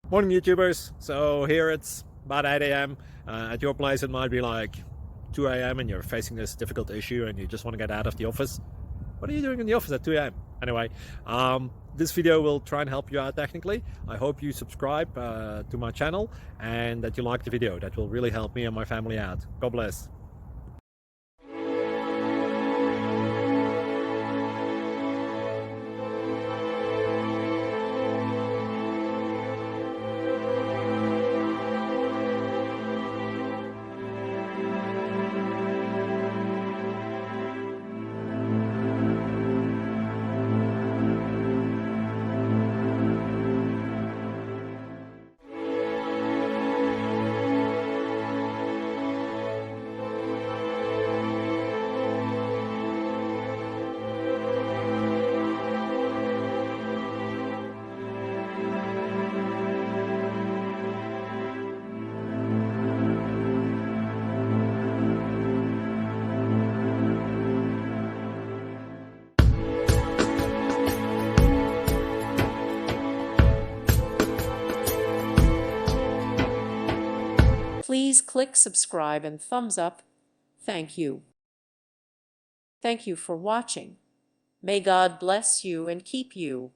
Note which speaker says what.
Speaker 1: Morning, YouTubers. So here it's about 8 a.m. At your place, it might be like 2 a.m. and you're facing this difficult issue and you just want to get out of the office. What are you doing in the office at 2 a.m.? Anyway, this video will try and help you out technically. I hope you subscribe to my channel and that you like the video. That will really help me and my family out. God bless.
Speaker 2: Please click subscribe and thumbs up. Thank you. Thank you for watching. May God bless you and keep you.